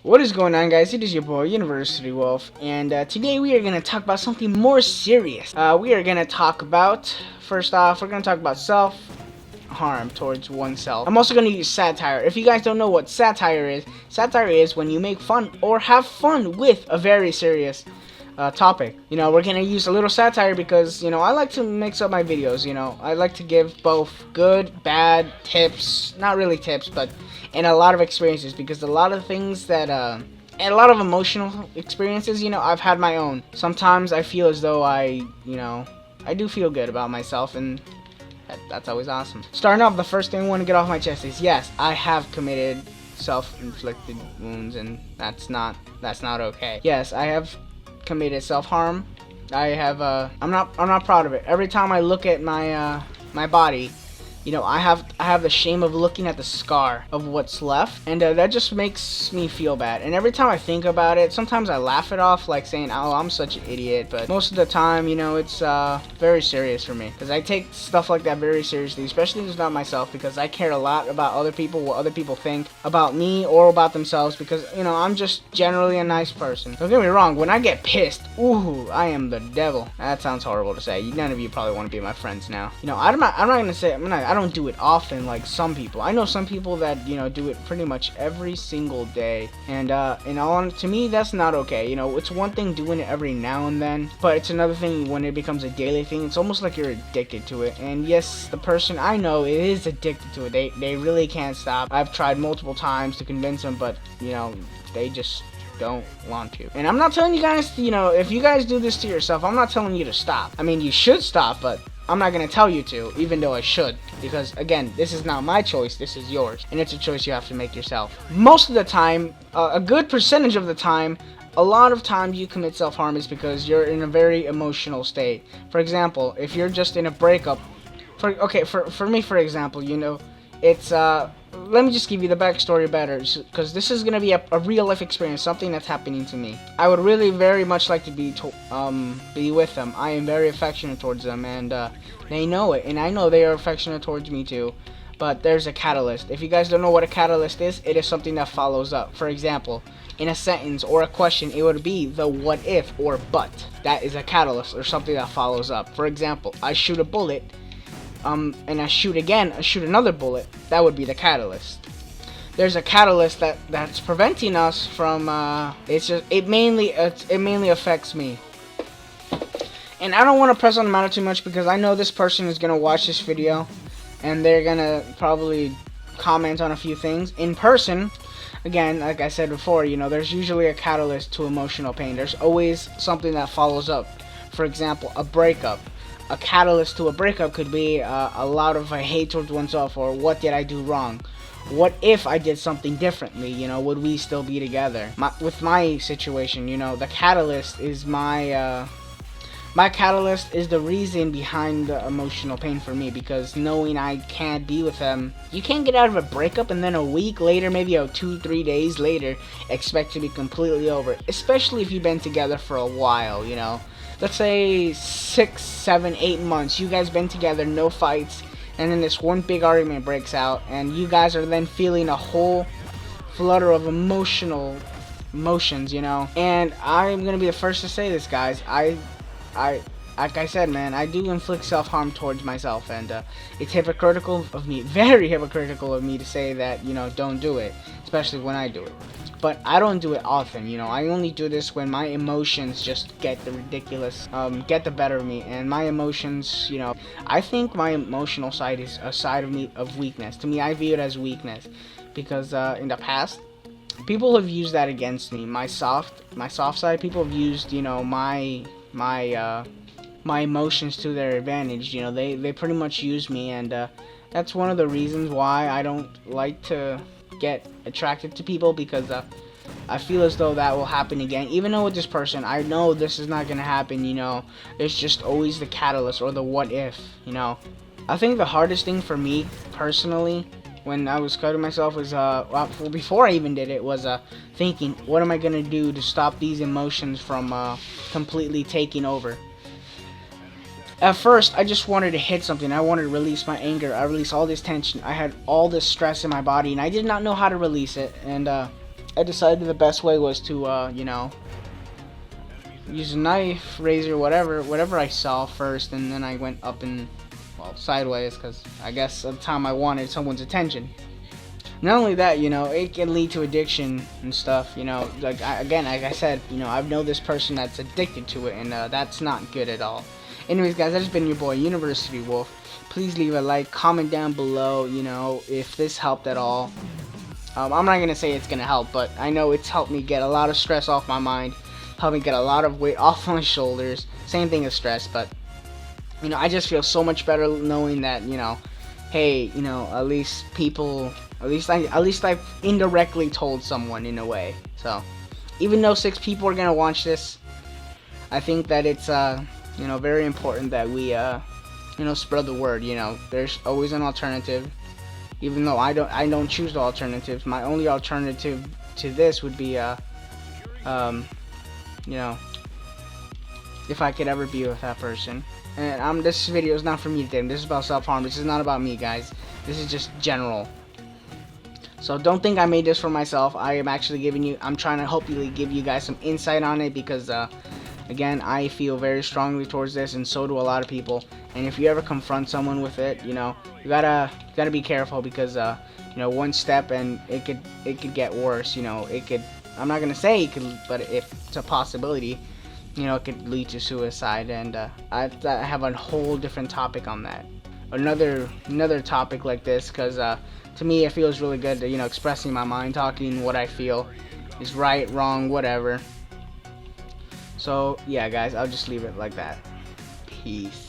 What is going on, guys? It is your boy University Wolf, and today we are going to talk about something more serious. We are going to talk about, first off, we're going to talk about self-harm towards oneself. I'm also going to use satire. If you guys don't know what satire is when you make fun or have fun with a very serious topic. You know, we're going to use a little satire because, you know, I like to mix up my videos, you know. I like to give both good, bad, tips, not really tips, but and a lot of experiences, because a lot of things that and a lot of emotional experiences, you know, I've had my own. Sometimes I feel as though I do feel good about myself, and that's always awesome. Starting off, the first thing I want to get off my chest is, yes, I have committed self-inflicted wounds, and that's not okay. Yes, I have committed self-harm. I have I'm not proud of it. Every time I look at my my body, you know, I have the shame of looking at the scar of what's left, and that just makes me feel bad. And every time I think about it, sometimes I laugh it off, like saying, "Oh, I'm such an idiot." But most of the time, you know, it's very serious for me, because I take stuff like that very seriously, especially about myself, because I care a lot about other people, what other people think about me or about themselves, because, you know, I'm just generally a nice person. Don't get me wrong, when I get pissed, ooh, I am the devil. That sounds horrible to say. None of you probably want to be my friends now. You know, I'm not gonna say I don't do it often like some people. I know some people that, you know, do it pretty much every single day, and to me, that's not okay. You know, it's one thing doing it every now and then, but it's another thing when it becomes a daily thing. It's almost like you're addicted to it. And yes, the person I know is addicted to it. They really can't stop. I've tried multiple times to convince them, but, you know, they just don't want to. And I'm not telling you guys, you know, if you guys do this to yourself, I'm not telling you to stop. I mean, you should stop, but I'm not going to tell you to, even though I should, because, again, this is not my choice, this is yours, and it's a choice you have to make yourself. Most of the time, a good percentage of the time, a lot of times you commit self-harm is because you're in a very emotional state. For example, if you're just in a breakup, for me, for example, you know, it's, let me just give you the backstory better, because this is going to be a real-life experience, something that's happening to me. I would really very much like to be with them. I am very affectionate towards them, and they know it, and I know they are affectionate towards me too. But there's a catalyst. If you guys don't know what a catalyst is, it is something that follows up. For example, in a sentence or a question, it would be the what if or but. That is a catalyst, or something that follows up. For example, I shoot a bullet, and I shoot again, I shoot another bullet. That would be the catalyst. There's a catalyst that's preventing us from, it mainly affects me. And I don't want to press on the matter too much, because I know this person is going to watch this video, and they're going to probably comment on a few things. In person, again, like I said before, you know, there's usually a catalyst to emotional pain. There's always something that follows up. For example, a breakup. A catalyst to a breakup could be a lot of hate towards oneself, or what did I do wrong? What if I did something differently? You know, would we still be together? With my situation, you know, the catalyst is my catalyst is the reason behind the emotional pain for me, because knowing I can't be with them, you can't get out of a breakup and then a week later, maybe 2-3 days later, expect to be completely over it, especially if you've been together for a while, you know. Let's say 6, 7, 8 months, you guys been together, no fights, and then this one big argument breaks out, and you guys are then feeling a whole flutter of emotions, you know. And I'm gonna be the first to say this, guys. Like I said, man, I do inflict self-harm towards myself, and it's hypocritical of me, very hypocritical of me, to say that, you know, don't do it, especially when I do it. But I don't do it often, you know. I only do this when my emotions just get the better of me, and my emotions, you know, I think my emotional side is a side of me of weakness. To me, I view it as weakness, because in the past, people have used that against me. My soft side, people have used, you know, my emotions to their advantage. You know, they pretty much use me, and that's one of the reasons why I don't like to get attracted to people, because I feel as though that will happen again. Even though with this person, I know this is not gonna happen, you know. There's just always the catalyst, or the what if, you know. I think the hardest thing for me personally, when I was cutting myself, was before I even did it, was thinking, what am I gonna do to stop these emotions from completely taking over? At first, I just wanted to hit something. I wanted to release my anger. I released all this tension. I had all this stress in my body, and I did not know how to release it. And I decided the best way was to, you know, use a knife, razor, whatever I saw first, and then I went up and, well, sideways, because I guess at the time I wanted someone's attention. Not only that, you know, it can lead to addiction and stuff, you know, like, again, like I said, you know, I know this person that's addicted to it, and that's not good at all. Anyways, guys, that's been your boy, University Wolf. Please leave a like, comment down below, you know, if this helped at all. I'm not going to say it's going to help, but I know it's helped me get a lot of stress off my mind, helped me get a lot of weight off my shoulders. Same thing as stress, but, you know, I just feel so much better knowing that, you know, hey, you know, at least people, at least I've indirectly told someone in a way. So, even though 6 people are going to watch this, I think that it's, you know, very important that we, you know, spread the word. You know, there's always an alternative. Even though I don't choose the alternatives, my only alternative to this would be, you know, if I could ever be with that person. And this video is not for me today. This is about self-harm. This is not about me, guys. This is just general. So don't think I made this for myself. I am actually I'm trying to hopefully give you guys some insight on it, because, again, I feel very strongly towards this, and so do a lot of people. And if you ever confront someone with it, you know, you gotta be careful, because, you know, one step and it could get worse. You know, it could. I'm not gonna say it could, but if it's a possibility, you know, it could lead to suicide. And I have a whole different topic on that. Another topic like this, because to me it feels really good to, you know, expressing my mind, talking what I feel is right, wrong, whatever. So yeah, guys, I'll just leave it like that. Peace.